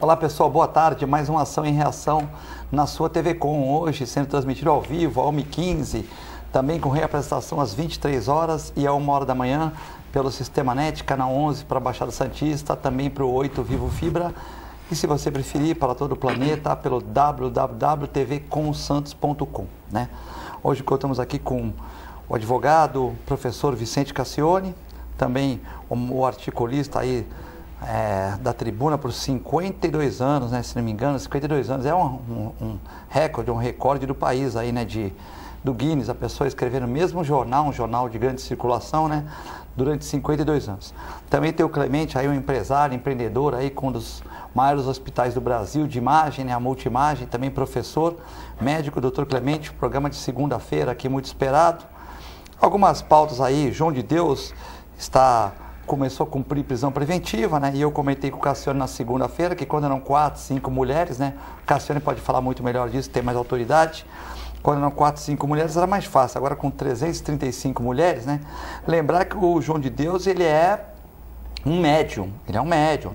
Olá pessoal, boa tarde. Mais uma ação em reação na sua TV Com, hoje sendo transmitido ao vivo, às 1h15, também com reapresentação às 23 horas e às 1h da manhã, pelo Sistema NET, canal 11 para a Baixada Santista, também para o 8 Vivo Fibra, e se você preferir, para todo o planeta, pelo www.tvcomsantos.com, né? Hoje contamos aqui com o advogado, professor Vicente Cassione, também o articulista aí da tribuna por 52 anos, né, se não me engano, 52 anos, é um recorde, um recorde do país aí, né, do Guinness, a pessoa escrever no mesmo jornal, um jornal de grande circulação, né, durante 52 anos. Também tem o Clemente, aí um empresário, empreendedor aí com um dos maiores hospitais do Brasil de imagem, né, a Multimagem, também professor, médico, Dr. Clemente, programa de segunda-feira aqui muito esperado. Algumas pautas aí, João de Deus começou a cumprir prisão preventiva, né? E eu comentei com o Cassione na segunda-feira que quando eram 4, 5 mulheres, né? O Cassione pode falar muito melhor disso, tem mais autoridade. Quando eram 4, 5 mulheres era mais fácil. Agora com 335 mulheres, né? Lembrar que o João de Deus, ele é um médium,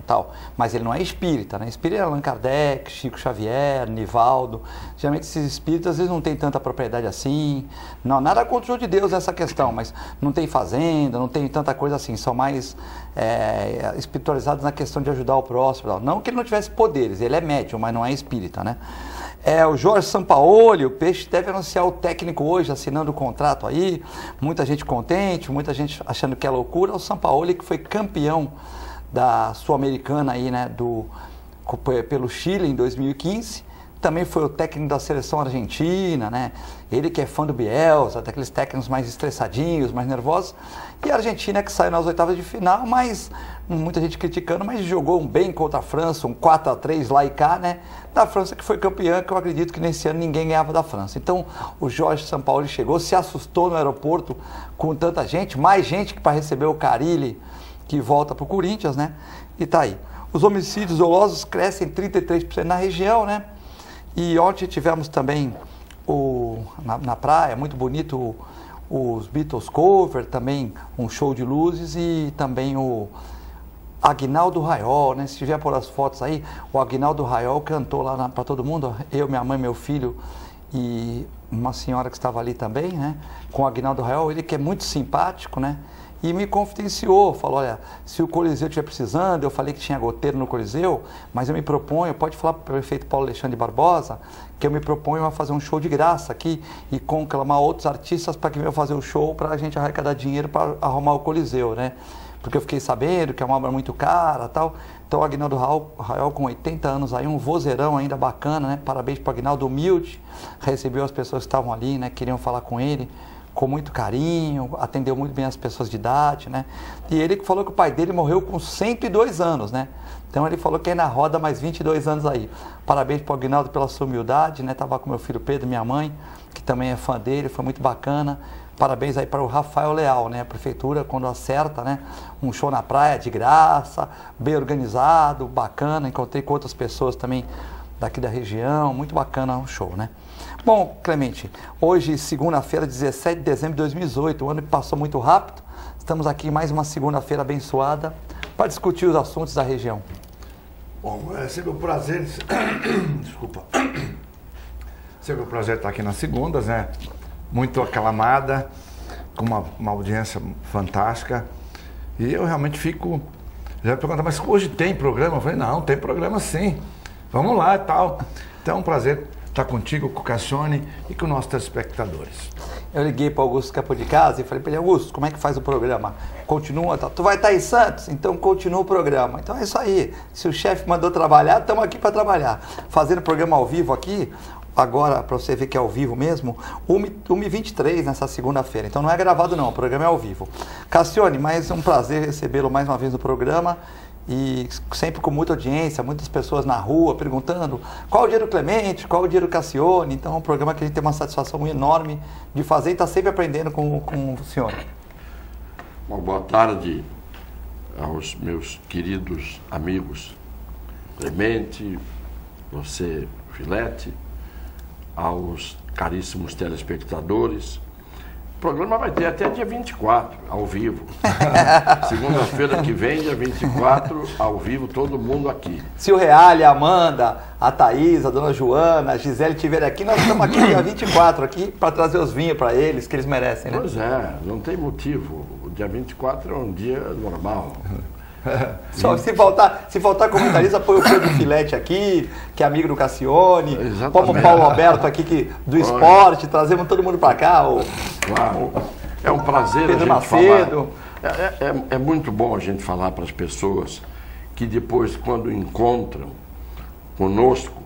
tal, mas ele não é espírita, né? Espírita é Allan Kardec, Chico Xavier, Nivaldo. Geralmente esses espíritas às vezes não tem tanta propriedade assim. Não, nada contra o João de Deus nessa questão, mas não tem fazenda, não tem tanta coisa assim, são mais espiritualizados na questão de ajudar o próximo. Não que ele não tivesse poderes, ele é médium, mas não é espírita, né? O Jorge Sampaoli, o Peixe deve anunciar o técnico hoje, assinando o contrato aí, muita gente contente, muita gente achando que é loucura. O Sampaoli, que foi campeão da Sul-Americana aí, né, pelo Chile em 2015, também foi o técnico da seleção argentina, né? Ele que é fã do Bielsa, daqueles técnicos mais estressadinhos, mais nervosos. E a Argentina que saiu nas oitavas de final, mas muita gente criticando, mas jogou bem contra a França, um 4-3 lá e cá, né? Da França que foi campeã, que eu acredito que nesse ano ninguém ganhava da França. Então o Jorge Sampaoli chegou, se assustou no aeroporto com tanta gente, mais gente que para receber o Carille, que volta para o Corinthians, né? E tá aí. Os homicídios dolosos crescem 33% na região, né? E ontem tivemos também na praia, muito bonito, os Beatles cover, também um show de luzes e também o Aguinaldo Raiol, né? Se tiver por as fotos aí, o Aguinaldo Raiol cantou lá para todo mundo, eu, minha mãe, meu filho e uma senhora que estava ali também, né? Com o Aguinaldo Raiol, ele que é muito simpático, né? E me confidenciou, falou, olha, se o Coliseu estiver precisando, eu falei que tinha goteiro no Coliseu, mas eu me proponho, pode falar para o prefeito Paulo Alexandre Barbosa, que eu me proponho a fazer um show de graça aqui e conclamar outros artistas para que venham fazer o show para a gente arrecadar dinheiro para arrumar o Coliseu, né? Porque eu fiquei sabendo que é uma obra muito cara e tal. Então o Aguinaldo Raiol com 80 anos aí, um vozeirão ainda bacana, né? Parabéns para o Aguinaldo, humilde, recebeu as pessoas que estavam ali, né? Queriam falar com ele, com muito carinho, atendeu muito bem as pessoas de idade, né? E ele que falou que o pai dele morreu com 102 anos, né? Então ele falou que ainda roda mais 22 anos aí. Parabéns para o Aguinaldo pela sua humildade, né? Tava com meu filho Pedro, minha mãe, que também é fã dele, foi muito bacana. Parabéns aí para o Rafael Leal, né? A prefeitura, quando acerta, né? Um show na praia de graça, bem organizado, bacana. Encontrei com outras pessoas também daqui da região, muito bacana o show, né? Bom, Clemente, hoje, segunda-feira, 17 de dezembro de 2018, o ano que passou muito rápido. Estamos aqui em mais uma segunda-feira abençoada para discutir os assuntos da região. Bom, é sempre um prazer, desculpa, sempre um prazer estar aqui nas segundas, né? Muito aclamada, com uma audiência fantástica. E eu realmente fico, já pergunto, mas hoje tem programa? Eu falei, não, tem programa sim, vamos lá e tal. Então é um prazer estar contigo, com o Cassione e com os nossos telespectadores. Eu liguei para o Augusto Capô de Casa e falei para ele, Augusto, como é que faz o programa? Continua, tá? Tu vai estar em Santos? Então continua o programa. Então é isso aí. Se o chefe mandou trabalhar, estamos aqui para trabalhar. Fazendo programa ao vivo aqui, agora, para você ver que é ao vivo mesmo, 1h23 nessa segunda-feira. Então não é gravado não, o programa é ao vivo. Cassione, mais um prazer recebê-lo mais uma vez no programa. E sempre com muita audiência, muitas pessoas na rua perguntando qual o dia do Clemente, qual o dia do Cassione. Então é um programa que a gente tem uma satisfação enorme de fazer e está sempre aprendendo com o senhor. Uma boa tarde aos meus queridos amigos Clemente, você Filete, aos caríssimos telespectadores. programa vai ter até dia 24, ao vivo. Segunda-feira que vem, dia 24, ao vivo, todo mundo aqui. Se o Reale, a Amanda, a Thaís, a dona Joana, a Gisele estiverem aqui, nós estamos aqui dia 24 aqui para trazer os vinhos para eles, que eles merecem, né? Pois é, não tem motivo. O dia 24 é um dia normal. Só, se faltar comentarista, põe o Pedro Filete aqui, que é amigo do Cassione. Põe o Paulo Alberto aqui, do esporte, trazemos todo mundo para cá. Claro. É um prazer Pedro a gente Macedo. falar. É muito bom a gente falar para as pessoas que depois, quando encontram conosco,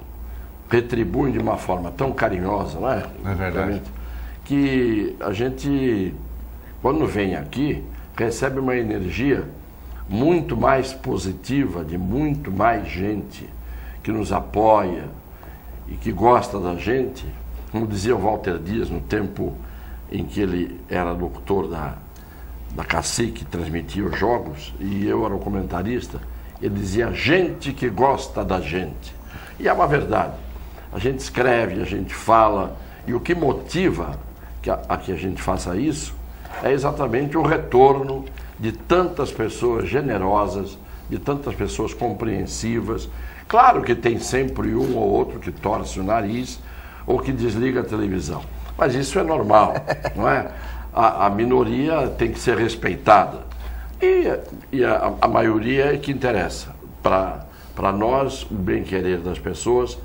retribuem de uma forma tão carinhosa, não é? É verdade. Que a gente, quando vem aqui, recebe uma energia muito mais positiva, de muito mais gente que nos apoia e que gosta da gente. Como dizia o Walter Dias, no tempo em que ele era locutor da Cacique, transmitia os jogos, e eu era o comentarista, ele dizia: gente que gosta da gente. E é uma verdade. A gente escreve, a gente fala, e o que motiva a que a gente faça isso é exatamente o retorno de tantas pessoas generosas, de tantas pessoas compreensivas. Claro que tem sempre um ou outro que torce o nariz ou que desliga a televisão, mas isso é normal, não é? A minoria tem que ser respeitada e a maioria é que interessa. Para nós, o bem-querer das pessoas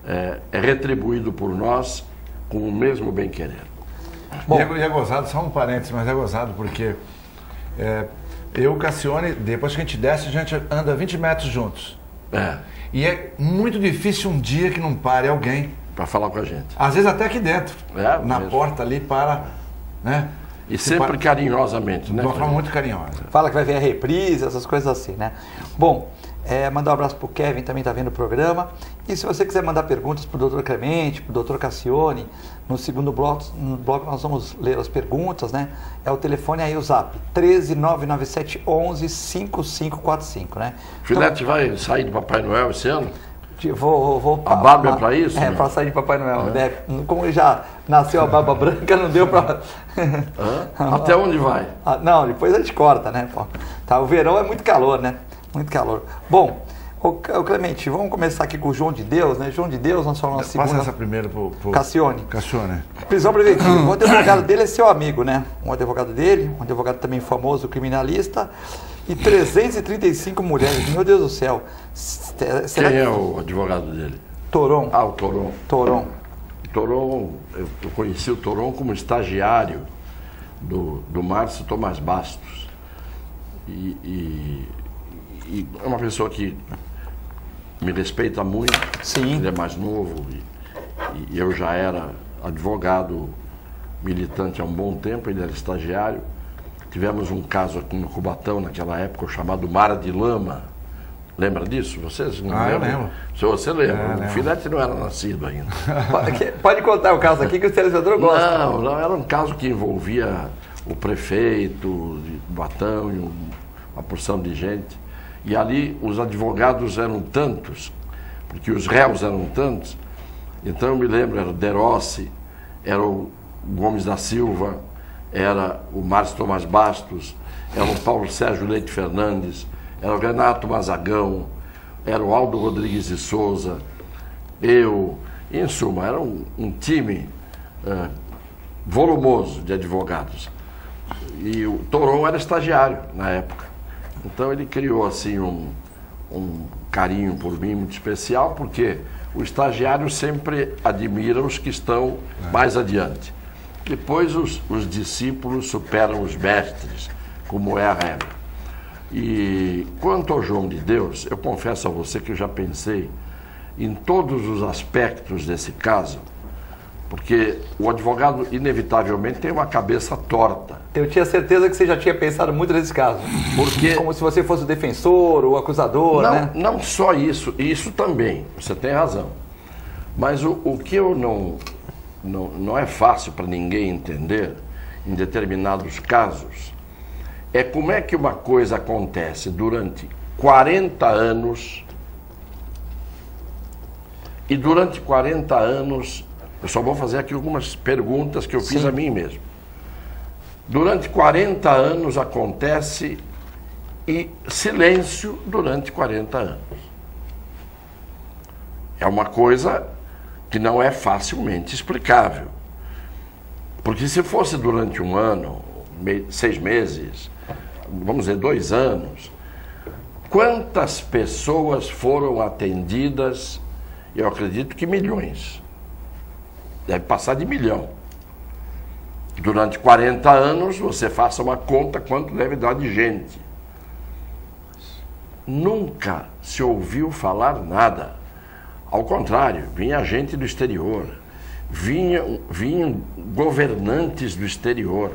é retribuído por nós com o mesmo bem-querer. Bom, e é gozado, só um parênteses, mas é gozado porque eu e o Cassione, depois que a gente desce, a gente anda 20 metros juntos. E é muito difícil um dia que não pare alguém para falar com a gente. Às vezes até aqui dentro, na mesmo. porta ali, né? E sempre carinhosamente, né? De uma forma muito carinhosa. Fala que vai ver a reprise, essas coisas assim, né? Bom, mandar um abraço pro Kevin, também está vendo o programa. E se você quiser mandar perguntas pro Dr. Clemente, pro Dr. Cassione, no segundo bloco nós vamos ler as perguntas, né? É o telefone aí, o zap, 13997115545, né? Filete vai sair de Papai Noel esse ano? Vou a barba é para isso? Para sair de Papai Noel. Como já nasceu a barba branca, não deu para... Até onde vai? Não, depois a gente corta, né? Pô. Tá, o verão é muito calor, né? Muito calor. Bom, o Clemente, vamos começar aqui com o João de Deus, né? João de Deus, nós falamos segunda... Passa essa primeiro pro Cassione. Cassione. Prisão preventiva. O advogado dele é seu amigo, né? Um advogado dele, um advogado também famoso, criminalista, e 335 mulheres. Meu Deus do céu. Quem é o advogado dele? Toron. O Toron. Toron. Toron, eu conheci o Toron como estagiário do Márcio Tomás Bastos. E é uma pessoa que me respeita muito. Sim. Ele é mais novo e eu já era advogado militante há um bom tempo, ele era estagiário. Tivemos um caso aqui no Cubatão, naquela época, chamado Mar de Lama. Lembra disso? Vocês não lembram? Eu lembro. Se você lembra, o Filete não era nascido ainda. Pode contar o caso aqui que o telespectador gosta. Não, era um caso que envolvia o prefeito de Cubatão e uma porção de gente. E ali os advogados eram tantos, porque os réus eram tantos. Então eu me lembro, era o Derossi, era o Gomes da Silva, era o Márcio Tomás Bastos, era o Paulo Sérgio Leite Fernandes, era o Renato Mazagão, era o Aldo Rodrigues de Souza, eu, em suma, era um time volumoso de advogados. E o Toron era estagiário na época. Então ele criou assim um carinho por mim muito especial, porque o estagiário sempre admira os que estão mais adiante. Depois os discípulos superam os mestres, como é a regra. E quanto ao João de Deus, eu confesso a você que eu já pensei em todos os aspectos desse caso, porque o advogado inevitavelmente tem uma cabeça torta. Eu tinha certeza que você já tinha pensado muito nesse caso. Porque... Como se você fosse o defensor ou o acusador, né? Não só isso, isso também, você tem razão. Mas o que eu não é fácil para ninguém entender, em determinados casos, é como é que uma coisa acontece durante 40 anos e durante 40 anos, eu só vou fazer aqui algumas perguntas que eu fiz a mim mesmo. Durante 40 anos acontece e silêncio durante 40 anos. É uma coisa que não é facilmente explicável. Porque se fosse durante um ano, 6 meses, vamos dizer 2 anos, quantas pessoas foram atendidas? Eu acredito que milhões. Deve passar de 1 milhão. Durante 40 anos, você faça uma conta quanto deve dar de gente. Nunca se ouviu falar nada. Ao contrário, vinha gente do exterior, vinham governantes do exterior,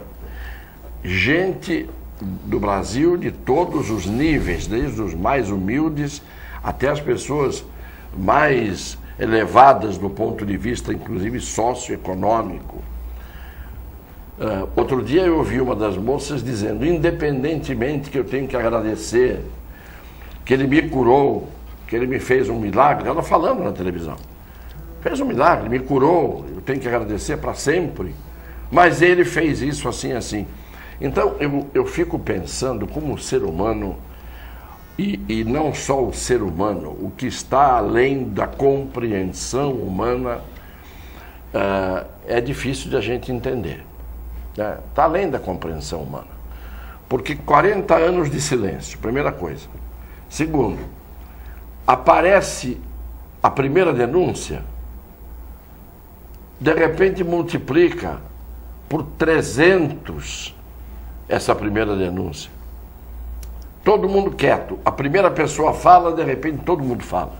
gente do Brasil de todos os níveis, desde os mais humildes até as pessoas mais elevadas do ponto de vista, inclusive, socioeconômico. Outro dia eu ouvi uma das moças dizendo, independentemente que eu tenho que agradecer, que ele me curou, que ele me fez um milagre, ela falando na televisão, fez um milagre, me curou, eu tenho que agradecer para sempre, mas ele fez isso assim, assim. Então eu fico pensando como o ser humano, e não só o ser humano, o que está além da compreensão humana, é difícil de a gente entender. Está além da compreensão humana. Porque 40 anos de silêncio, primeira coisa. Segundo, aparece a primeira denúncia, de repente multiplica por 300 essa primeira denúncia. Todo mundo quieto. A primeira pessoa fala, de repente todo mundo fala.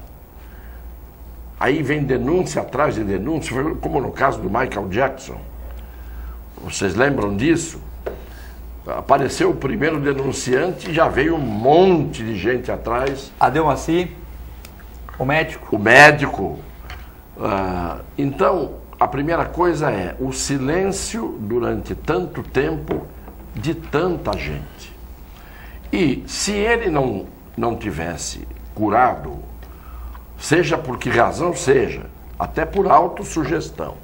Aí vem denúncia atrás de denúncia, como no caso do Michael Jackson. Vocês lembram disso? Apareceu o primeiro denunciante e já veio um monte de gente atrás. Adelmaci, o médico. O médico. Então, a primeira coisa é o silêncio durante tanto tempo de tanta gente. E se ele não tivesse curado, seja por que razão seja, até por autossugestão.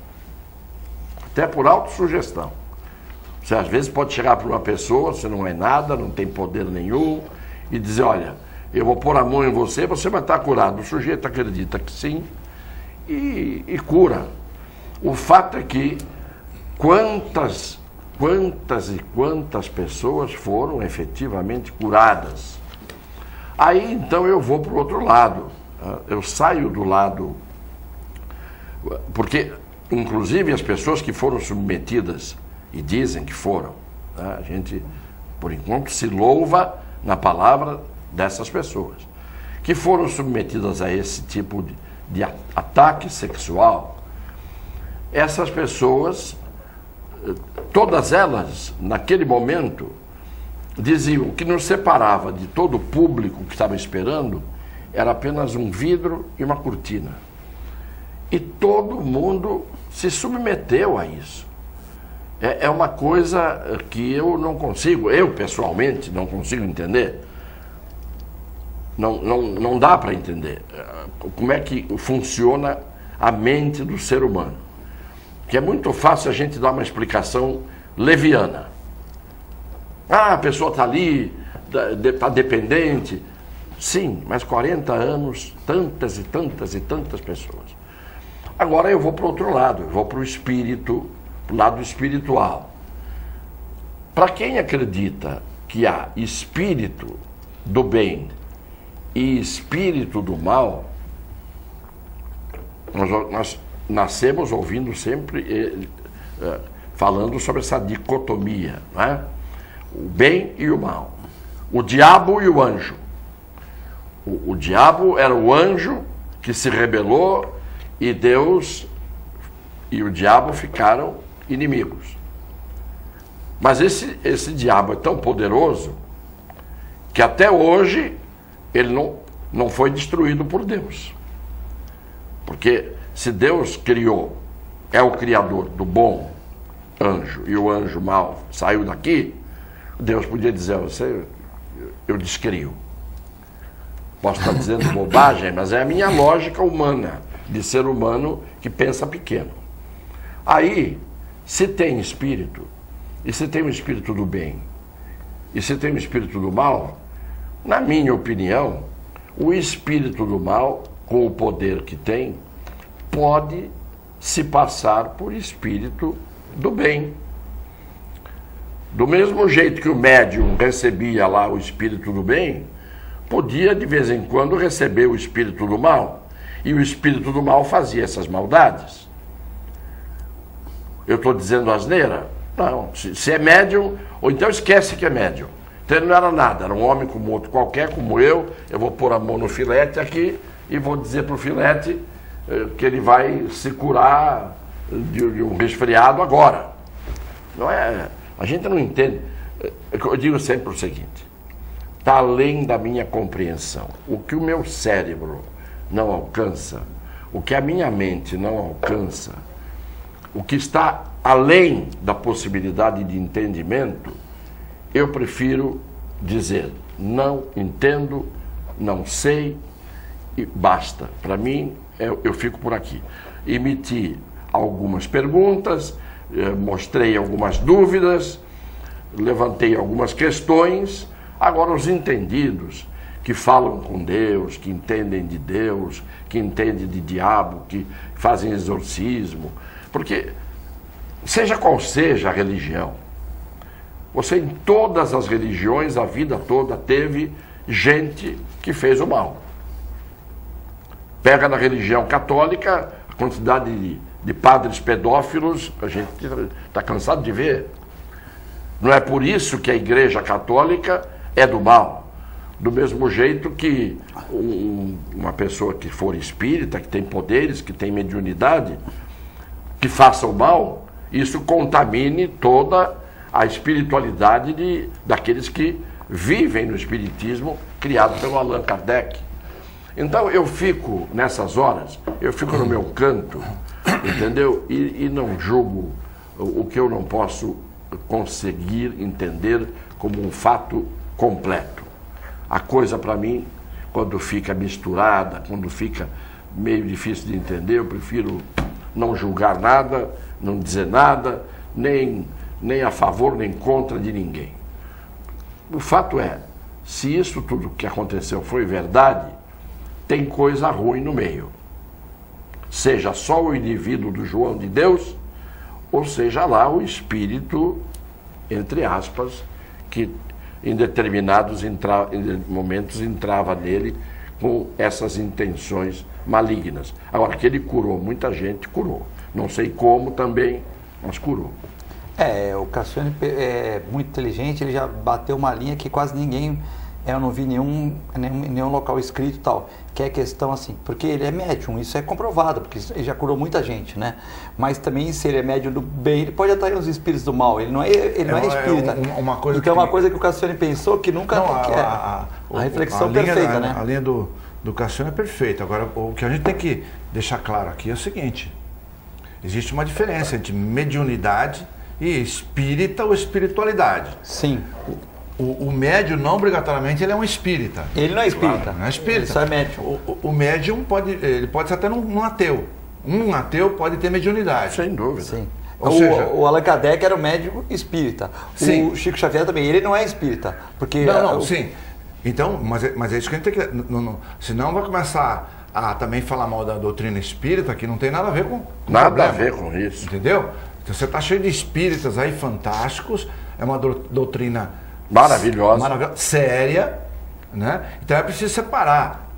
Até por autossugestão. Você às vezes pode chegar para uma pessoa, você não é nada, não tem poder nenhum, e dizer, olha, eu vou pôr a mão em você, você vai estar curado. O sujeito acredita que sim e cura. O fato é que quantas e quantas pessoas foram efetivamente curadas. Aí então eu vou para o outro lado. Eu saio do lado, porque inclusive as pessoas que foram submetidas, e dizem que foram, a gente, por enquanto, se louva na palavra dessas pessoas, que foram submetidas a esse tipo de ataque sexual. Essas pessoas, todas elas, naquele momento, diziam que nos separava de todo o público que estava esperando era apenas um vidro e uma cortina. E todo mundo se submeteu a isso. É uma coisa que eu não consigo, eu pessoalmente não consigo entender. Não dá para entender como é que funciona a mente do ser humano. Que é muito fácil a gente dar uma explicação leviana. A pessoa está ali, está dependente. Sim, mas 40 anos, tantas e tantas e tantas pessoas. Agora eu vou para o outro lado, eu vou para o espírito, para o lado espiritual. Para quem acredita que há espírito do bem e espírito do mal, nós nascemos ouvindo sempre falando sobre essa dicotomia, não é? O bem e o mal, o diabo e o anjo. O diabo era o anjo que se rebelou e Deus e o diabo ficaram inimigos. Mas esse diabo é tão poderoso que até hoje ele não foi destruído por Deus. Porque se Deus criou, é o criador do bom anjo e o anjo mau saiu daqui, Deus podia dizer a você, eu descrio. Posso estar dizendo bobagem, mas é a minha lógica humana, de ser humano que pensa pequeno. Aí, se tem espírito, e se tem um espírito do bem, e se tem um espírito do mal, na minha opinião, o espírito do mal, com o poder que tem, pode se passar por espírito do bem. Do mesmo jeito que o médium recebia lá o espírito do bem, podia de vez em quando receber o espírito do mal. E o espírito do mal fazia essas maldades. Eu estou dizendo asneira? Não. Se é médium, ou então esquece que é médium. Então ele não era nada, era um homem como outro qualquer, como eu vou pôr a mão no filete aqui e vou dizer para o filete que ele vai se curar de um resfriado agora. Não é, a gente não entende. Eu digo sempre o seguinte, está além da minha compreensão. O que o meu cérebro não alcança, o que a minha mente não alcança, o que está além da possibilidade de entendimento, eu prefiro dizer, não entendo, não sei, e basta. Para mim, eu fico por aqui. Emiti algumas perguntas, mostrei algumas dúvidas, levantei algumas questões. Agora, os entendidos, que falam com Deus, que entendem de Deus, que entendem de diabo, que fazem exorcismo, porque, seja qual seja a religião, você em todas as religiões, a vida toda, teve gente que fez o mal. Pega na religião católica, a quantidade de padres pedófilos, a gente está cansado de ver. Não é por isso que a Igreja Católica é do mal. Do mesmo jeito que uma pessoa que for espírita, que tem poderes, que tem mediunidade, que faça o mal, isso contamine toda a espiritualidade daqueles que vivem no espiritismo criado pelo Allan Kardec. Então eu fico, nessas horas, eu fico no meu canto, entendeu? E não julgo o que eu não posso conseguir entender como um fato completo. A coisa, para mim, quando fica misturada, quando fica meio difícil de entender, eu prefiro não julgar nada, não dizer nada, nem a favor nem contra de ninguém. O fato é, se isso tudo que aconteceu foi verdade, tem coisa ruim no meio. Seja só o indivíduo do João de Deus, ou seja lá o espírito, entre aspas, que em determinados momentos entrava nele com essas intenções malignas. Agora, que ele curou muita gente, curou. Não sei como também, mas curou. O Cassione é muito inteligente, ele já bateu uma linha que quase ninguém, eu não vi nenhum local escrito e tal, que é a questão assim, porque ele é médium, isso é comprovado, porque ele já curou muita gente, né? Mas também, se ele é médium do bem, ele pode atrair os espíritos do mal, ele não é espírita. Uma coisa então é uma coisa que o Cassione pensou que nunca... A reflexão perfeita, né? A linha do Cassione é perfeita. Agora, o que a gente tem que deixar claro aqui é o seguinte, existe uma diferença entre mediunidade e espírita ou espiritualidade. Sim. O médium, não obrigatoriamente, ele é um espírita. Ele não é espírita. Claro, não é espírita. Ele só é médium. O médium pode ser até um ateu. Um ateu pode ter mediunidade. Sem dúvida. Sim. Ou seja, o Allan Kardec era um médium espírita. Sim. O Chico Xavier também. Ele não é espírita. Porque sim. Então, mas é isso que a gente tem que... senão vai começar a também falar mal da doutrina espírita, que não tem nada a ver com nada problema, a ver com isso. Entendeu? Então, você está cheio de espíritas aí fantásticos, é uma doutrina maravilhosa, séria, né? Então é preciso separar.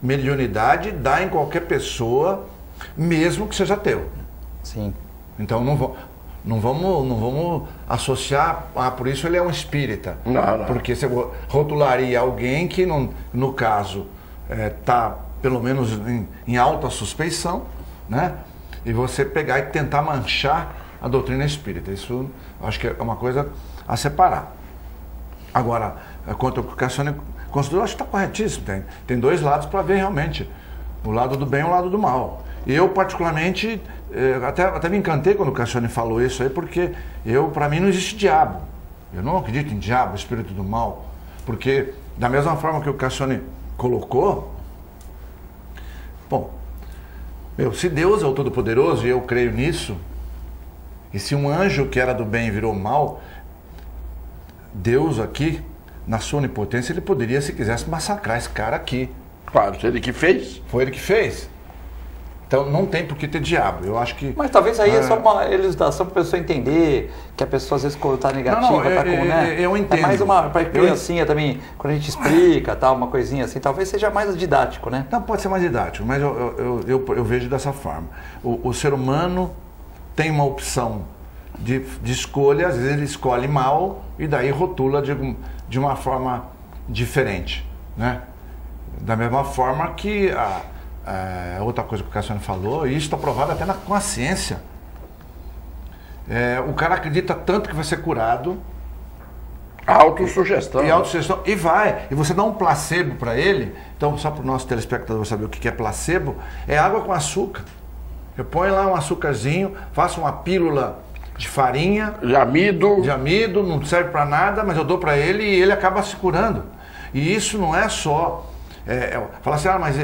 Mediunidade dá em qualquer pessoa, mesmo que seja ateu. Sim. Então não vamos associar, por isso ele é um espírita. Não. Porque você rotularia alguém que, no caso, está pelo menos em alta suspeição, né? E você pegar e tentar manchar a doutrina espírita. Isso acho que é uma coisa a separar. Agora, quanto ao que o Cassione considerou, acho que está corretíssimo. Tem dois lados para ver realmente. O lado do bem e o lado do mal. Eu, particularmente, até me encantei quando o Cassione falou isso aí, porque para mim não existe diabo. Eu não acredito em diabo, espírito do mal. Porque, da mesma forma que o Cassione colocou, bom, se Deus é o Todo-Poderoso, e eu creio nisso, e se um anjo que era do bem virou mal, Deus aqui, na sua onipotência, ele poderia, se quisesse, massacrar esse cara aqui. Claro, ele que fez. Foi ele que fez. Então não tem por que ter diabo. Eu acho que... Mas talvez aí é só uma elucidação para a pessoa entender que a pessoa às vezes quando está negativa, está com, né? Eu entendo. É mais uma para criancinha também, quando a gente explica, tal, uma coisinha assim, talvez seja mais didático, né? Não, pode ser mais didático, mas eu vejo dessa forma. O ser humano tem uma opção de escolha, às vezes ele escolhe mal e daí rotula de uma forma diferente, né? Da mesma forma que outra coisa que o Cassiano falou, e isso está provado até com a ciência. O cara acredita tanto que vai ser curado. Autossugestão. E autossugestão. E vai. E você dá um placebo para ele. Então, só para o nosso telespectador saber o que é placebo, é água com açúcar. Eu ponho lá um açúcarzinho, faço uma pílula de farinha. De amido, não serve para nada, mas eu dou para ele e ele acaba se curando. E isso não é só... Fala assim, mas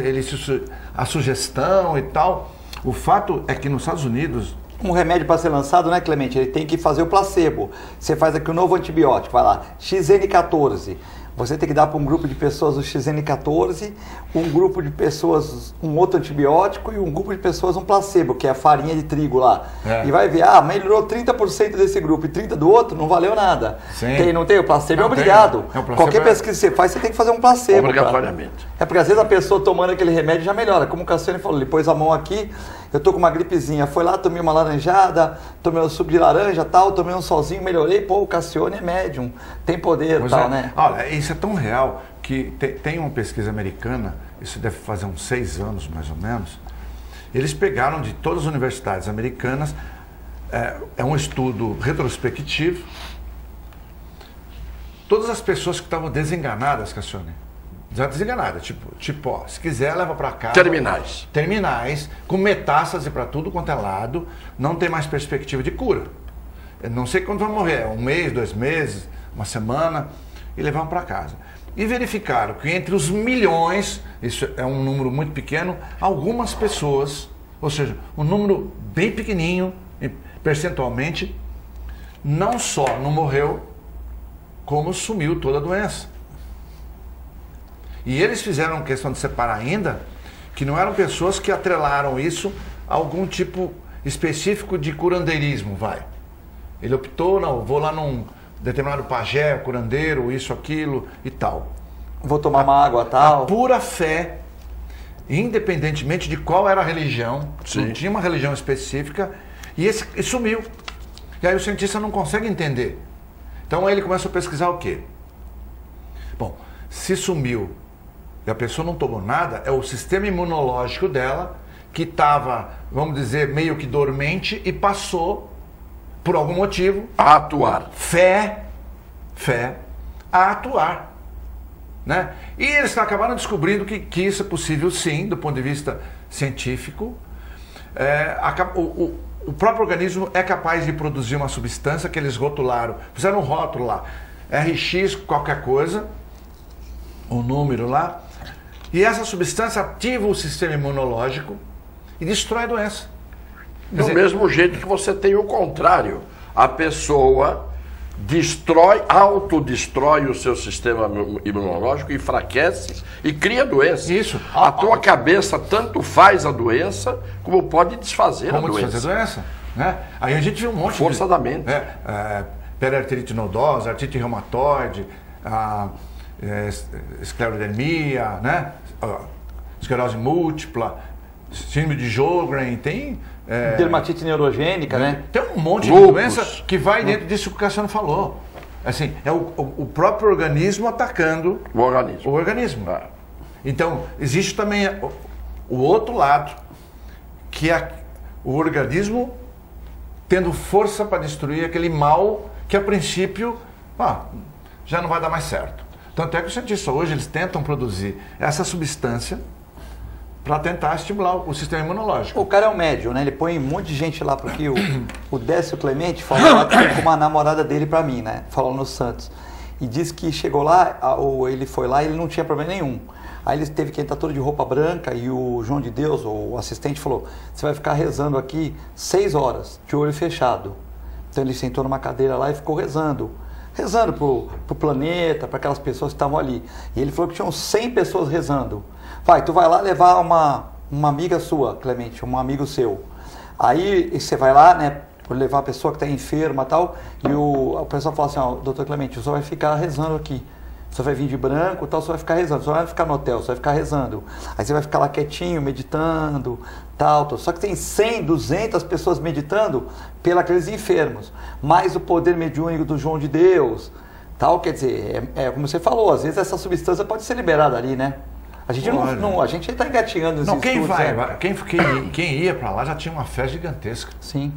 a sugestão e tal. O fato é que nos Estados Unidos... Um remédio para ser lançado, né, Clemente? Ele tem que fazer o placebo. Você faz aqui um novo antibiótico, vai lá, XN14. Você tem que dar para um grupo de pessoas o XN14, um grupo de pessoas um outro antibiótico e um grupo de pessoas um placebo, que é a farinha de trigo lá. E vai ver, melhorou 30% desse grupo e 30% do outro, não valeu nada. Sim. Não tem? O placebo é obrigado. Placebo Qualquer pesquisa que você faz, você tem que fazer um placebo. Obrigatoriamente. Porque às vezes a pessoa tomando aquele remédio já melhora. Como o Cassiano falou, ele pôs a mão aqui, eu tô com uma gripezinha, foi lá, tomei uma laranjada, tomei um suco de laranja tal, tomei um solzinho, melhorei, pô, o Cassiano é médium, tem poder e tal, né? Olha, isso é tão real que tem uma pesquisa americana, isso deve fazer uns 6 anos mais ou menos, eles pegaram de todas as universidades americanas, é um estudo retrospectivo, todas as pessoas que estavam desenganadas, Cassione, desenganada, tipo, ó, se quiser leva para casa. Terminais, com metástase para tudo quanto é lado, não tem mais perspectiva de cura. Eu não sei quando vai morrer, 1 mês, 2 meses, 1 semana, e levaram para casa. E verificaram que entre os milhões, isso é um número muito pequeno, algumas pessoas, ou seja, um número bem pequenininho, percentualmente, não só não morreu, como sumiu toda a doença. E eles fizeram questão de separar ainda que não eram pessoas que atrelaram isso a algum tipo específico de curandeirismo, vai. Ele optou, não, vou lá num determinado pajé, curandeiro, isso, aquilo e tal. Vou tomar uma água, tal. A pura fé, independentemente de qual era a religião, não tinha uma religião específica, e sumiu. E aí o cientista não consegue entender. Então aí ele começa a pesquisar o quê? Bom, se sumiu e a pessoa não tomou nada, é o sistema imunológico dela que estava, vamos dizer, meio que dormente e passou, por algum motivo, a atuar. Fé, a atuar. Né? E eles acabaram descobrindo que isso é possível sim, do ponto de vista científico. O próprio organismo é capaz de produzir uma substância que eles rotularam, fizeram um rótulo lá, RX qualquer coisa, um número lá, e essa substância ativa o sistema imunológico e destrói a doença. Do mesmo jeito que você tem o contrário, a pessoa autodestrói o seu sistema imunológico, enfraquece e cria doença. Isso. A tua cabeça tanto faz a doença como pode desfazer a doença. Desfazer a doença, né? Aí a gente viu um monte força da mente. Periartrite nodosa, artrite reumatoide, esclerodermia, né? Esclerose múltipla, síndrome de Sjögren, tem... dermatite neurogênica, né? Tem um monte de doença que vai dentro disso que o Cassiano falou. Assim, é o próprio organismo atacando o organismo. Então, existe também o outro lado, que é o organismo tendo força para destruir aquele mal que, a princípio, já não vai dar mais certo. Tanto é que os cientistas hoje eles tentam produzir essa substância para tentar estimular o sistema imunológico. O cara é um médium, né? Ele põe um monte de gente lá, porque o Décio Clemente falou lá com uma namorada dele para mim, né? Falou no Santos. E disse que chegou lá, ele foi lá e ele não tinha problema nenhum. Aí ele teve que entrar todo de roupa branca e o João de Deus, o assistente, falou: você vai ficar rezando aqui 6 horas, de olho fechado. Então ele sentou numa cadeira lá e ficou rezando. rezando pro planeta, para aquelas pessoas que estavam ali. E ele falou que tinham 100 pessoas rezando. Tu vai lá levar uma amiga sua, Clemente, um amigo seu. Aí você vai lá, né, levar a pessoa que está enferma e tal, e o pessoal fala assim, doutor Clemente, o senhor vai ficar rezando aqui. Você vai vir de branco e tal, você vai ficar rezando. Você não vai ficar no hotel, você vai ficar rezando. Aí você vai ficar lá quietinho, meditando, tal. Só que tem 100, 200 pessoas meditando pelos enfermos. Mais o poder mediúnico do João de Deus, tal. Quer dizer, como você falou, às vezes essa substância pode ser liberada ali, né? A gente a gente está engatinhando nesses quem estudos, vai, né? quem ia para lá já tinha uma fé gigantesca. Sim.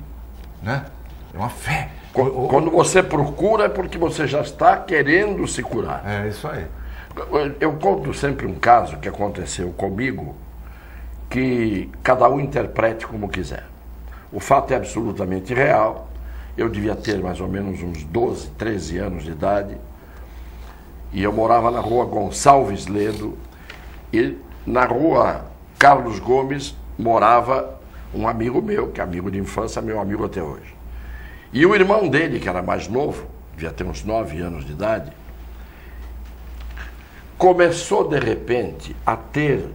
Né? É uma fé. Quando você procura é porque você já está querendo se curar. É isso aí. Eu conto sempre um caso que aconteceu comigo, que cada um interprete como quiser. O fato é absolutamente real. Eu devia ter mais ou menos uns 12, 13 anos de idade. E eu morava na rua Gonçalves Ledo. E na rua Carlos Gomes morava um amigo meu, que é amigo de infância, meu amigo até hoje. E o irmão dele, que era mais novo, devia ter uns 9 anos de idade, começou de repente a ter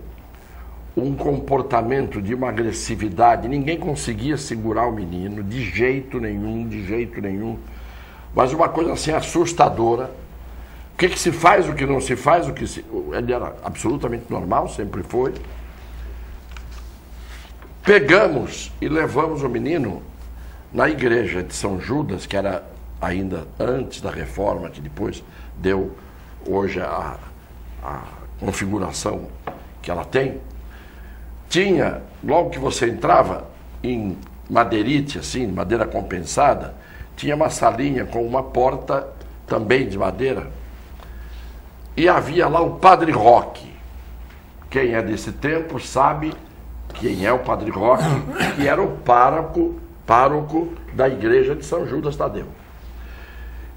um comportamento de uma agressividade. Ninguém conseguia segurar o menino de jeito nenhum. Mas uma coisa assim assustadora. O que se faz, o que não se faz, ele era absolutamente normal, sempre foi. Pegamos e levamos o menino na igreja de São Judas, que era ainda antes da reforma, que depois deu hoje a configuração que ela tem. Tinha, logo que você entrava em madeirite, assim, madeira compensada, tinha uma salinha com uma porta também de madeira. E havia lá o Padre Roque. Quem é desse tempo sabe quem é o Padre Roque, que era o pároco da igreja de São Judas Tadeu.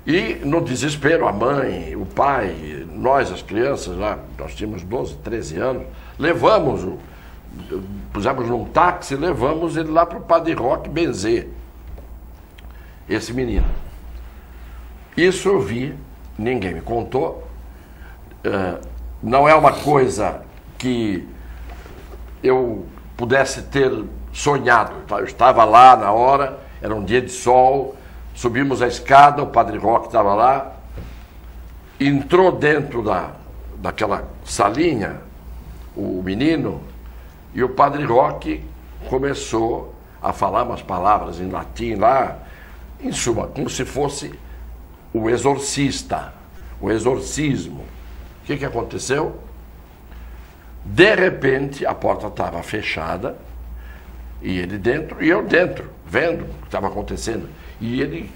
E no desespero, a mãe, o pai, nós, as crianças, lá, nós tínhamos 12, 13 anos, pusemos num táxi, levamos ele lá para o Padre Roque benzer esse menino. Isso eu vi, ninguém me contou. Não é uma coisa que eu pudesse ter sonhado. Eu estava lá na hora, era um dia de sol, subimos a escada, o Padre Roque estava lá, entrou dentro daquela salinha, o menino, e o Padre Roque começou a falar umas palavras em latim lá, em suma, como se fosse o exorcista, o exorcismo. O que aconteceu? De repente, a porta estava fechada, e ele dentro, e eu dentro, vendo o que estava acontecendo. E ele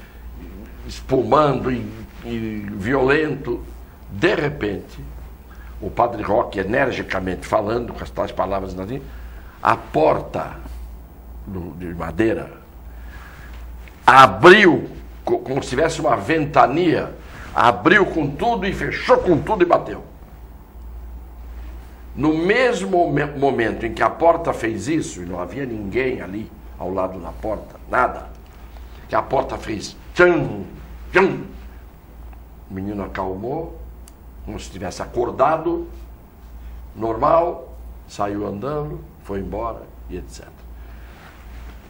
espumando e violento. De repente, o Padre Roque, energicamente falando, com as tais palavras, a porta de madeira abriu, como se tivesse uma ventania, abriu com tudo e fechou com tudo e bateu. No mesmo momento em que a porta fez isso, e não havia ninguém ali ao lado da porta, nada, que a porta fez tcham, tcham, o menino acalmou, como se tivesse acordado, normal, saiu andando, foi embora e etc.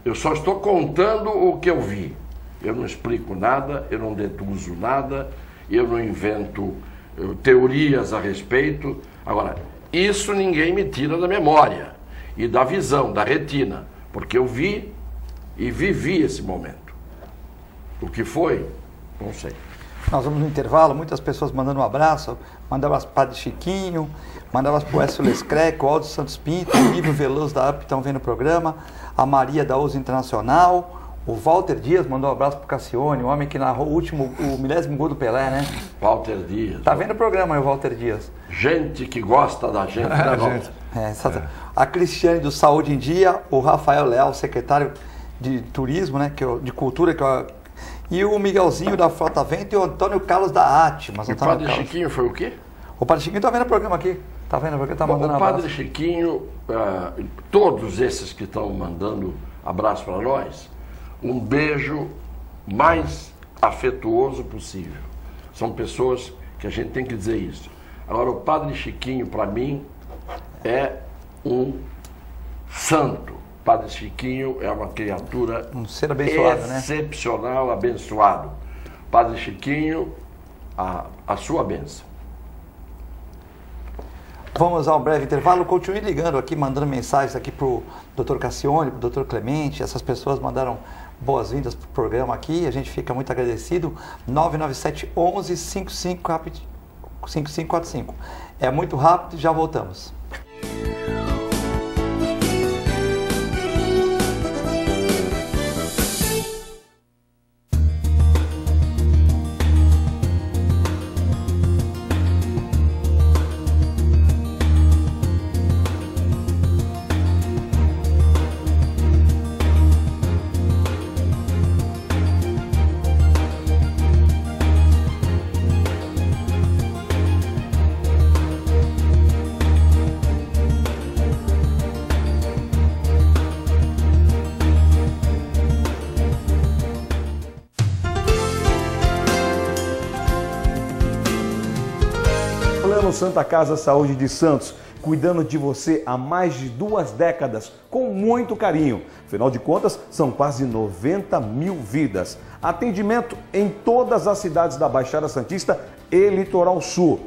Eu só estou contando o que eu vi. Eu não explico nada, eu não deduzo nada, eu não invento teorias a respeito. Agora, isso ninguém me tira da memória e da visão, da retina, porque eu vi e vivi esse momento. O que foi? Não sei. Nós vamos no intervalo, muitas pessoas mandando um abraço, mandava para o Padre Chiquinho, mandava para o Écio Lescreco, o Aldo Santos Pinto, o Livro Veloso da UP estão vendo o programa, a Maria da Uso Internacional, o Walter Dias mandou um abraço para o Cassione, o homem que narrou o 1000º gol do Pelé, né? Walter Dias. Tá vendo o programa aí, o Walter Dias? Gente que gosta da gente, né, Walter? A Cristiane do Saúde em Dia, o Rafael Leal, secretário de Turismo, né, de Cultura, e o Miguelzinho da Frota Vento e o Antônio Carlos da Atmas. E o Padre Chiquinho foi o quê? O Padre Chiquinho tá vendo o programa aqui. Tá vendo? Porque tá mandando abraço. O Padre Chiquinho, todos esses que estão mandando abraço para nós, um beijo mais afetuoso possível. São pessoas que a gente tem que dizer isso. Agora, o Padre Chiquinho, para mim, é um santo. O Padre Chiquinho é uma criatura um ser abençoado, excepcional, né? Abençoado. Padre Chiquinho, a sua bênção. Vamos a um breve intervalo. Continue ligando aqui, mandando mensagens aqui para o Dr. Cassione, para o Dr. Clemente. Essas pessoas mandaram boas-vindas para o programa aqui. A gente fica muito agradecido. 997 11 5545. É muito rápido e já voltamos. Santa Casa Saúde de Santos, cuidando de você há mais de 2 décadas, com muito carinho. Afinal de contas, são quase 90 mil vidas. Atendimento em todas as cidades da Baixada Santista e Litoral Sul.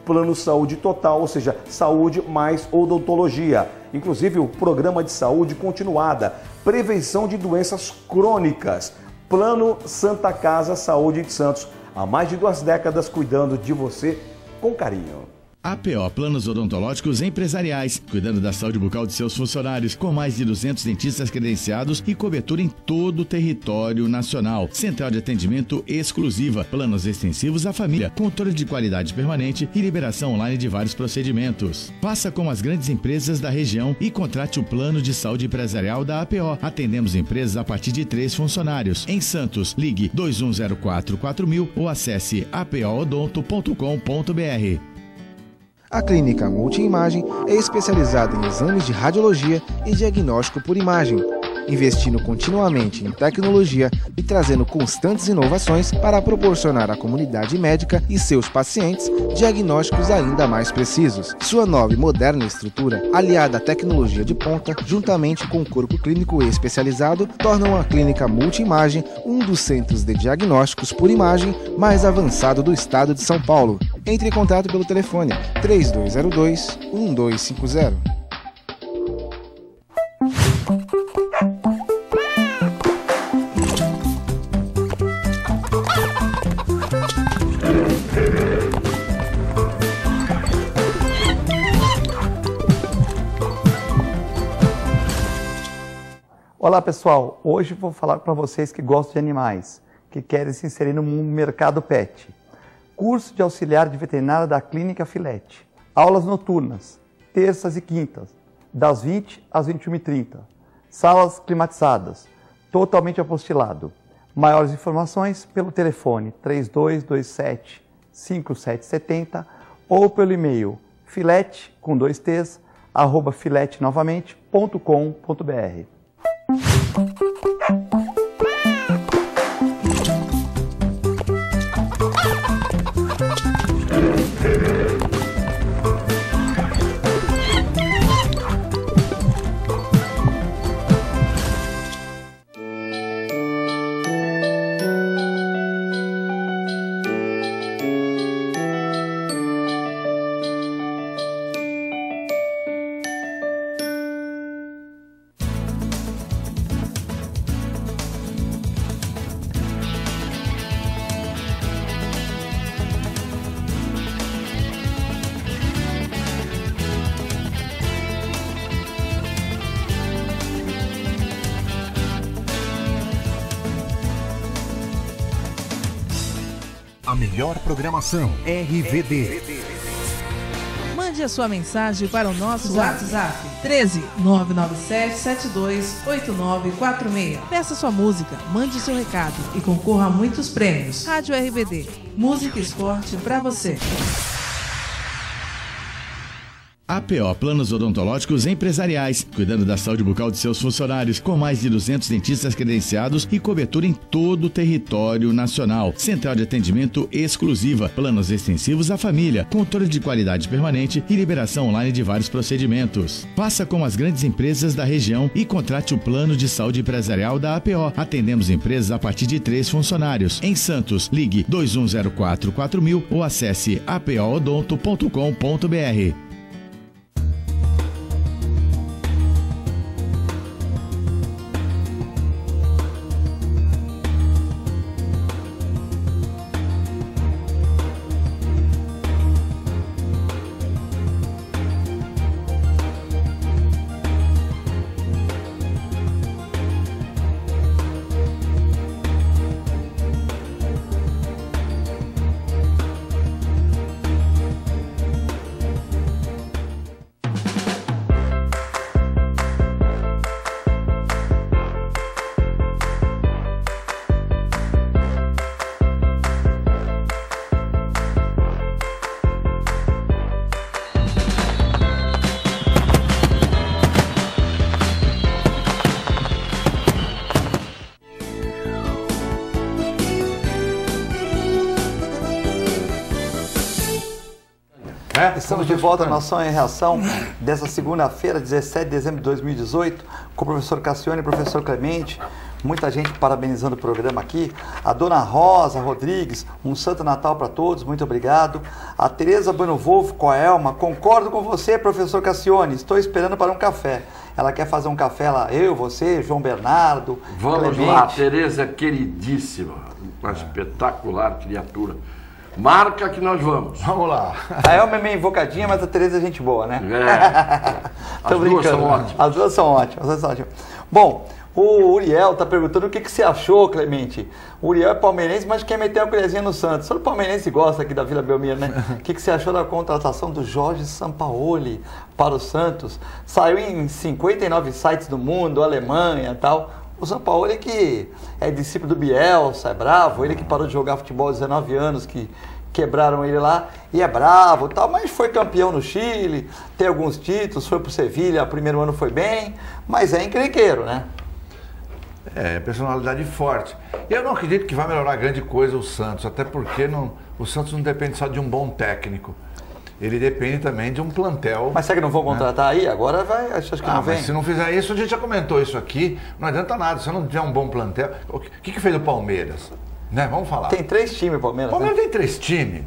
Plano Saúde Total, ou seja, saúde mais odontologia. Inclusive o programa de saúde continuada, prevenção de doenças crônicas. Plano Santa Casa Saúde de Santos, há mais de 2 décadas, cuidando de você com carinho. APO Planos Odontológicos Empresariais, cuidando da saúde bucal de seus funcionários, com mais de 200 dentistas credenciados e cobertura em todo o território nacional. Central de atendimento exclusiva, planos extensivos à família, controle de qualidade permanente e liberação online de vários procedimentos. Faça como as grandes empresas da região e contrate o plano de saúde empresarial da APO. Atendemos empresas a partir de 3 funcionários. Em Santos, ligue 2104-4000 ou acesse apoodonto.com.br. A Clínica Multiimagem é especializada em exames de radiologia e diagnóstico por imagem, investindo continuamente em tecnologia e trazendo constantes inovações para proporcionar à comunidade médica e seus pacientes diagnósticos ainda mais precisos. Sua nova e moderna estrutura, aliada à tecnologia de ponta, juntamente com o corpo clínico especializado, tornam a Clínica Multiimagem um dos centros de diagnósticos por imagem mais avançado do estado de São Paulo. Entre em contato pelo telefone 3202-1250. Olá pessoal, hoje vou falar para vocês que gostam de animais, que querem se inserir no mercado pet. Curso de auxiliar de veterinária da Clínica Filete. Aulas noturnas, terças e quintas, das 20 às 21h30. Salas climatizadas, totalmente apostilado. Maiores informações pelo telefone 3227-5770 ou pelo e-mail filete, com 2 T's, @filetenovamente.com.br. A melhor programação, RVD. Mande a sua mensagem para o nosso WhatsApp 13 997 72 8946. Peça sua música, mande seu recado e concorra a muitos prêmios. Rádio RBD, música e esporte para você. APO Planos Odontológicos Empresariais, cuidando da saúde bucal de seus funcionários, com mais de 200 dentistas credenciados e cobertura em todo o território nacional. Central de atendimento exclusiva, planos extensivos à família, controle de qualidade permanente e liberação online de vários procedimentos. Faça como as grandes empresas da região e contrate o plano de saúde empresarial da APO. Atendemos empresas a partir de 3 funcionários. Em Santos, ligue 2104-4000 ou acesse apoodonto.com.br. Estamos de volta na Ação e Reação dessa segunda-feira, 17 de dezembro de 2018, com o professor Cassione e o professor Clemente. Muita gente parabenizando o programa aqui. A dona Rosa Rodrigues, um santo Natal para todos, muito obrigado. A Tereza Banovolf, Coelma, concordo com você, professor Cassione, estou esperando para um café. Ela quer fazer um café lá, eu, você, João Bernardo, Vamos Clemente. lá, a Tereza é queridíssima, uma espetacular criatura. Marca que nós vamos. Vamos lá. A Elma é meio invocadinha, mas a Tereza é gente boa, né? É. As duas são ótimas. As duas são ótimas, as duas são ótimas. Bom, o Uriel está perguntando o que você achou, Clemente. O Uriel é palmeirense, mas quer meter a colherzinha no Santos. Só o palmeirense gosta aqui da Vila Belmiro, né? O que você achou da contratação do Jorge Sampaoli para o Santos? Saiu em 59 sites do mundo, Alemanha e tal. O Sampaoli que é discípulo do Bielsa, é bravo, ele que parou de jogar futebol aos 19 anos, que quebraram ele lá, e é bravo e tal, mas foi campeão no Chile, tem alguns títulos, foi pro Sevilha, o primeiro ano foi bem, mas é encrenqueiro, né? É, personalidade forte. Eu não acredito que vai melhorar grande coisa o Santos, até porque o Santos não depende só de um bom técnico. Ele depende também de um plantel. Mas será que não vão contratar aí? Agora vai, acho que não vem. Mas se não fizer isso, a gente já comentou isso aqui, não adianta nada, se não tiver um bom plantel. O que fez o Palmeiras? Né? Vamos falar. Tem 3 times o Palmeiras. O Palmeiras né? tem 3 times.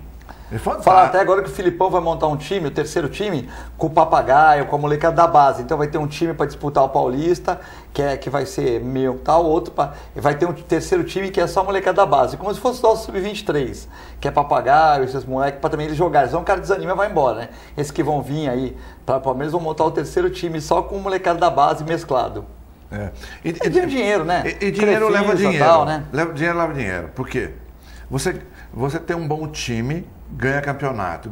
Fala até agora que o Filipão vai montar um time, o terceiro time, com o Papagaio, com a molecada da base. Então vai ter um time para disputar o Paulista, que vai ser meu tal, outro vai ter um terceiro time que é só a molecada da base, como se fosse só o Sub-23, que é Papagaio, esses moleques, para também eles jogarem. Senão o cara desanima e vai embora, né? Esses que vão vir aí para o Palmeiras vão montar o terceiro time só com o molecada da base mesclado. É. E dinheiro, né? E dinheiro leva dinheiro. Tal, né? Dinheiro leva dinheiro. Por quê? Você tem um bom time, ganha campeonato,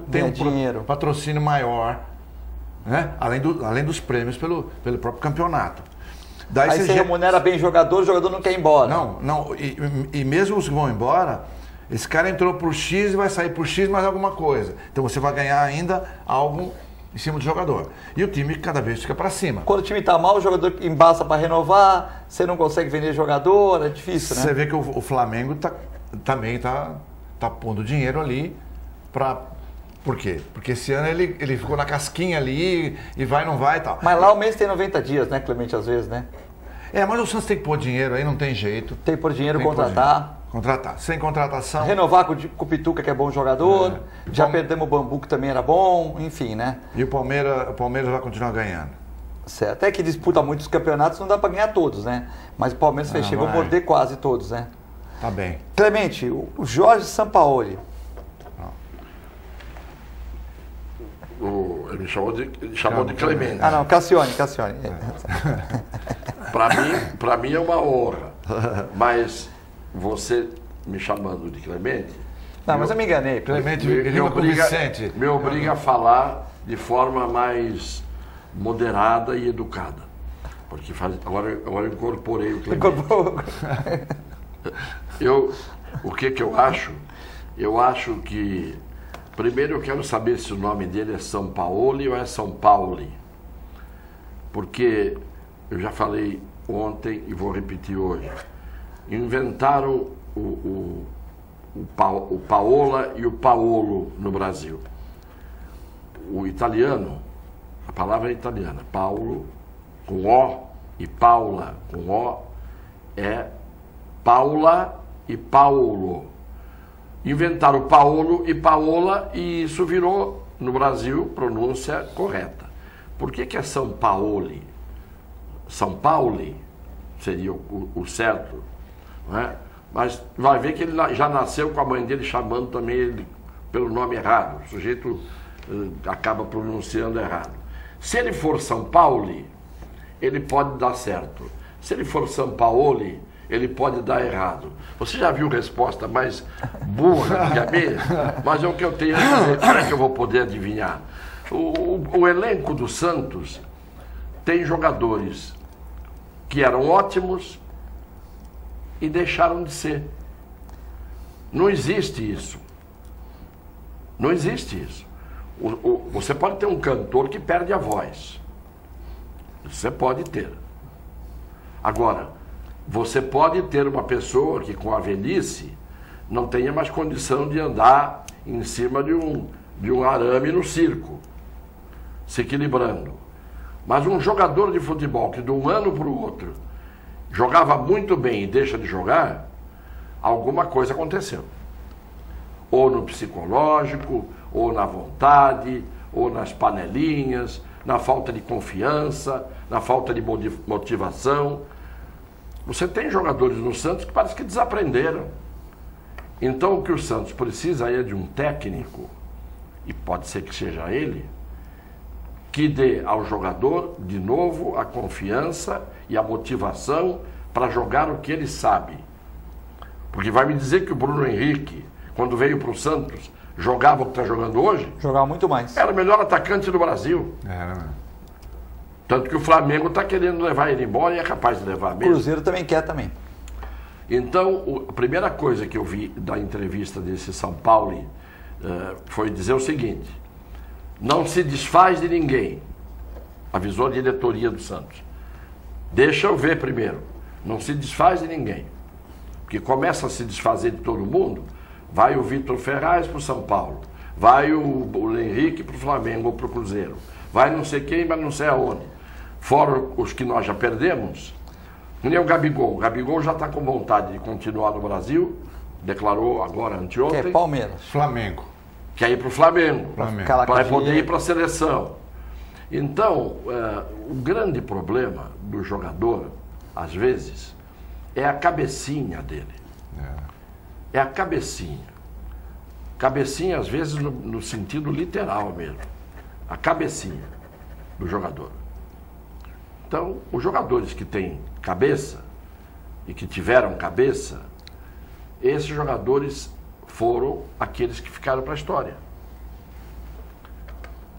tem um dinheiro. Patrocínio maior, né? Além dos prêmios pelo próprio campeonato. Daí aí você remunera bem o jogador não quer ir embora. Não, e mesmo os que vão embora, esse cara entrou por X e vai sair por X mais alguma coisa. Então você vai ganhar ainda algo em cima do jogador. E o time cada vez fica para cima. Quando o time tá mal, o jogador embaça para renovar, você não consegue vender jogador, é difícil, né? Você vê que o Flamengo também tá pondo dinheiro ali para... Por quê? Porque esse ano ele ficou na casquinha ali e vai, não vai e tal. Mas lá o mês tem 90 dias, né, Clemente, às vezes, né? É, mas o Santos tem que pôr dinheiro aí, não tem jeito. Tem que pôr dinheiro, contratar. Contratar. Sem contratação... Renovar com o Pituca, que é bom jogador. Já perdemos o Bambu, que também era bom, enfim, né? E o Palmeiras vai continuar ganhando. Certo. Até que disputa muitos campeonatos, não dá para ganhar todos, né? Mas o Palmeiras chegou a morder quase todos, né? Tá bem. Clemente, o Jorge Sampaoli. Ele me chamou de Clemente. Ah, não, Cassione. Para mim é uma honra. Mas você me chamando de Clemente... Não, mas eu me enganei. Clemente me obriga a falar de forma mais moderada e educada. Porque agora eu incorporei o Clemente. O que eu acho? Eu acho que Primeiro eu quero saber se o nome dele é São Paulo ou é São Paulo. Porque eu já falei ontem e vou repetir hoje. Inventaram o Paola e o Paolo no Brasil. O italiano, a palavra é italiana, Paulo com O e Paula com O, é Paula e Paulo. Inventaram Paolo e Paola e isso virou, no Brasil, pronúncia correta. Por que é São Paulo? São Paulo seria o certo, não é? Mas vai ver que ele já nasceu com a mãe dele chamando também ele pelo nome errado. O sujeito acaba pronunciando errado. Se ele for São Paulo, ele pode dar certo. Se ele for São Paulo, ele pode dar errado. Você já viu resposta mais burra que a minha? Mas é o que eu tenho a dizer. Como é que eu vou poder adivinhar? O elenco do Santos tem jogadores que eram ótimos e deixaram de ser. Não existe isso. Não existe isso. Você pode ter um cantor que perde a voz. Você pode ter. Agora, você pode ter uma pessoa que com a velhice não tenha mais condição de andar em cima de um arame no circo, se equilibrando. Mas um jogador de futebol que de um ano para o outro jogava muito bem e deixa de jogar, alguma coisa aconteceu. Ou no psicológico, ou na vontade, ou nas panelinhas, na falta de confiança, na falta de motivação. Você tem jogadores no Santos que parece que desaprenderam. Então o que o Santos precisa é de um técnico, e pode ser que seja ele, que dê ao jogador, de novo, a confiança e a motivação para jogar o que ele sabe. Porque vai me dizer que o Bruno Henrique, quando veio para o Santos, jogava o que está jogando hoje? Jogava muito mais. Era o melhor atacante do Brasil. Era, né? Tanto que o Flamengo está querendo levar ele embora e é capaz de levar mesmo. O Cruzeiro também quer também. Então, a primeira coisa que eu vi da entrevista desse São Paulo foi dizer o seguinte: não se desfaz de ninguém. Avisou a diretoria do Santos. Deixa eu ver primeiro. Não se desfaz de ninguém. Porque começa a se desfazer de todo mundo, vai o Vitor Ferraz para o São Paulo, vai o Henrique para o Flamengo ou para o Cruzeiro, vai não sei quem, mas não sei aonde. Fora os que nós já perdemos, nem o Gabigol. O Gabigol já está com vontade de continuar no Brasil, declarou agora anteontem. Que é Palmeiras. Flamengo. Quer ir para o Flamengo, para poder ir para a seleção. Então, o grande problema do jogador, às vezes, é a cabecinha dele. É a cabecinha. Cabecinha, às vezes, no sentido literal mesmo. A cabecinha do jogador. Então, os jogadores que têm cabeça e que tiveram cabeça, esses jogadores foram aqueles que ficaram para a história.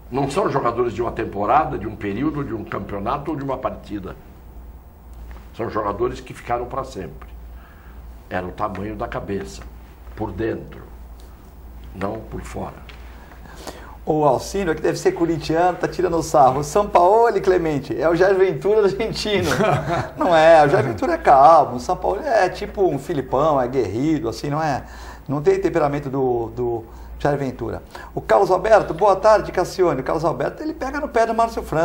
Não são jogadores de uma temporada, de um período, de um campeonato ou de uma partida. São jogadores que ficaram para sempre. Era o tamanho da cabeça, por dentro, não por fora. O Alcino, que deve ser corintiano, tá tirando o sarro. O São Paulo, Clemente, é o Jair Ventura argentino. Não é, o Jair Ventura é calmo. O São Paulo é tipo um Filipão, é guerrido, assim, não é? Não tem temperamento do Jair Ventura. O Carlos Alberto, boa tarde, Cassione. O Carlos Alberto, ele pega no pé do Márcio França.